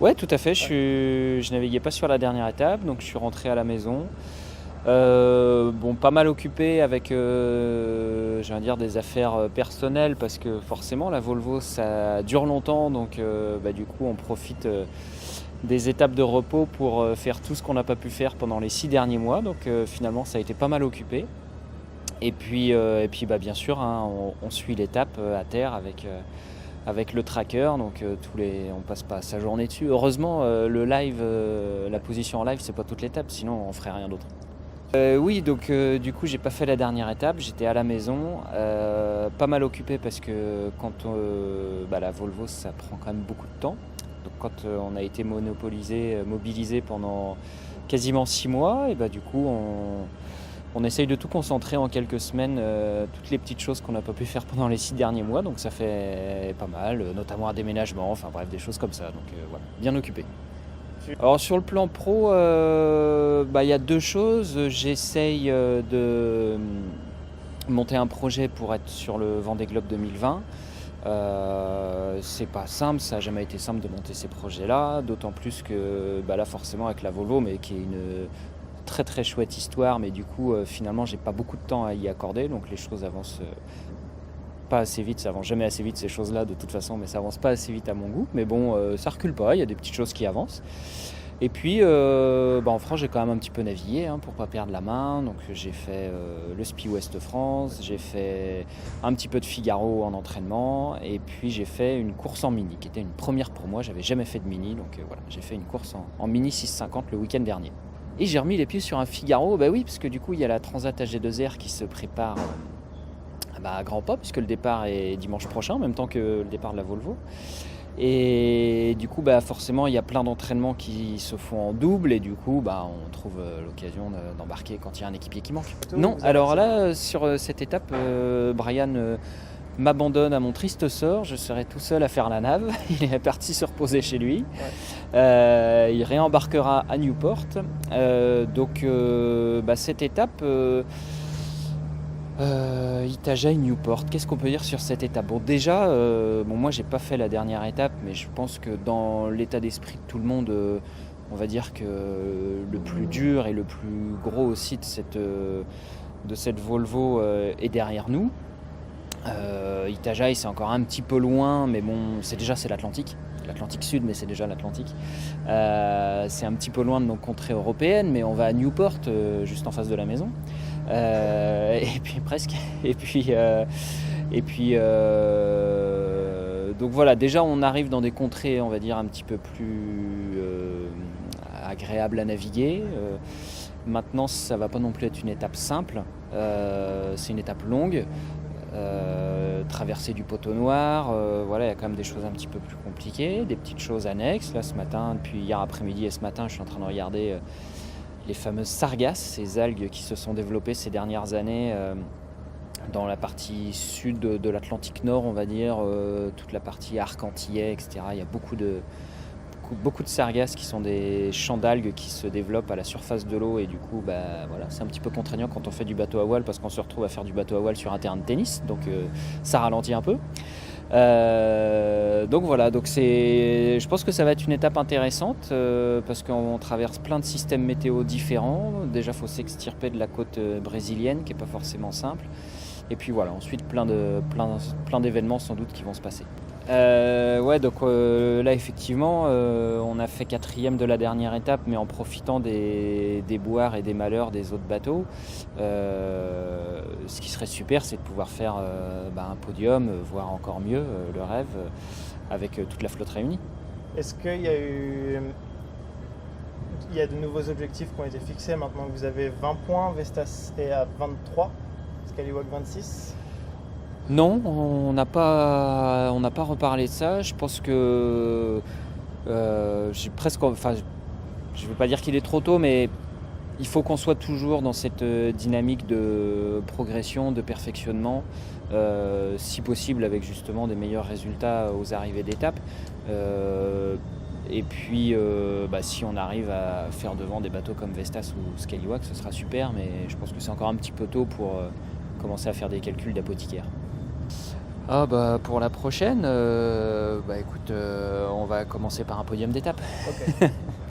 Ouais, tout à fait. Ouais. Je naviguais pas sur la dernière étape, donc je suis rentré à la maison. Bon, pas mal occupé avec, j'ai envie de dire, des affaires personnelles parce que forcément la Volvo ça dure longtemps, donc du coup on profite des étapes de repos pour faire tout ce qu'on n'a pas pu faire pendant les 6 derniers mois. Donc finalement ça a été pas mal occupé. Et puis bien sûr, hein, on suit l'étape à terre avec le tracker, donc on passe pas sa journée dessus. Heureusement, le live, la position en live, c'est pas toute l'étape, sinon on ferait rien d'autre. Oui, donc du coup, j'ai pas fait la dernière étape, j'étais à la maison, pas mal occupé parce que quand la Volvo, ça prend quand même beaucoup de temps. Donc quand on a été mobilisé pendant quasiment 6 mois, et du coup, on essaye de tout concentrer en quelques semaines, toutes les petites choses qu'on n'a pas pu faire pendant les 6 derniers mois, donc ça fait pas mal, notamment un déménagement, enfin bref, des choses comme ça, donc voilà, bien occupé. Alors sur le plan pro, il y a 2 choses. J'essaye de monter un projet pour être sur le Vendée Globe 2020. C'est pas simple, ça n'a jamais été simple de monter ces projets-là, d'autant plus que là forcément avec la Volvo, mais qui est une très très chouette histoire, mais du coup finalement j'ai pas beaucoup de temps à y accorder, donc les choses avancent pas assez vite, ça avance jamais assez vite ces choses-là de toute façon, mais ça avance pas assez vite à mon goût, mais bon ça recule pas, il y a des petites choses qui avancent. Et puis en France j'ai quand même un petit peu navigué pour pas perdre la main, donc j'ai fait le Spi Ouest France, j'ai fait un petit peu de Figaro en entraînement, et puis j'ai fait une course en mini qui était une première pour moi, j'avais jamais fait de mini, donc voilà, j'ai fait une course en mini 650 le week-end dernier. Et j'ai remis les pieds sur un Figaro, oui, parce que du coup il y a la Transat AG2R qui se prépare à grands pas, puisque le départ est dimanche prochain, en même temps que le départ de la Volvo. Et du coup forcément il y a plein d'entraînements qui se font en double, et du coup on trouve l'occasion d'embarquer quand il y a un équipier qui manque. Non, alors là sur cette étape Brian m'abandonne à mon triste sort, je serai tout seul à faire la nave, il est parti se reposer chez lui. Ouais. Il réembarquera à Newport, donc cette étape Itajaí Newport, qu'est-ce qu'on peut dire sur cette étape? Bon, déjà, moi j'ai pas fait la dernière étape, mais je pense que dans l'état d'esprit de tout le monde, on va dire que le plus dur et le plus gros aussi de cette Volvo est derrière nous. Itajaí c'est encore un petit peu loin, mais bon, c'est l'Atlantique Sud, mais c'est déjà l'Atlantique. C'est un petit peu loin de nos contrées européennes, mais on va à Newport, juste en face de la maison. Et puis presque. Donc voilà, déjà on arrive dans des contrées, on va dire, un petit peu plus agréables à naviguer. Maintenant, ça va pas non plus être une étape simple. C'est une étape longue. Traversée du Poteau Noir, il y a quand même des choses un petit peu plus compliquées, des petites choses annexes. Là ce matin, depuis hier après-midi et ce matin, je suis en train de regarder les fameuses sargasses, ces algues qui se sont développées ces dernières années dans la partie sud de l'Atlantique Nord, on va dire, toute la partie arc antillais, etc. Il y a beaucoup de sargasses qui sont des champs d'algues qui se développent à la surface de l'eau, et du coup c'est un petit peu contraignant quand on fait du bateau à voile, parce qu'on se retrouve à faire du bateau à voile sur un terrain de tennis, donc ça ralentit un peu. Donc je pense que ça va être une étape intéressante parce qu'on traverse plein de systèmes météo différents. Déjà, il faut s'extirper de la côte brésilienne qui n'est pas forcément simple. Et puis voilà, ensuite plein d'événements sans doute qui vont se passer. Là effectivement on a fait 4e de la dernière étape, mais en profitant des déboires et des malheurs des autres bateaux. Ce qui serait super, c'est de pouvoir faire un podium, voire encore mieux, le rêve, avec toute la flotte réunie. Est-ce qu'il y a de nouveaux objectifs qui ont été fixés maintenant que vous avez 20 points, Vestas est à 23, Scallywag 26? Non, on n'a pas reparlé de ça. Je pense que je ne veux pas dire qu'il est trop tôt, mais il faut qu'on soit toujours dans cette dynamique de progression, de perfectionnement, si possible avec justement des meilleurs résultats aux arrivées d'étape. Et puis si on arrive à faire devant des bateaux comme Vestas ou Scallywag, ce sera super, mais je pense que c'est encore un petit peu tôt pour commencer à faire des calculs d'apothicaire. Ah bah pour la prochaine, bah écoute, on va commencer par un podium d'étape. Ok.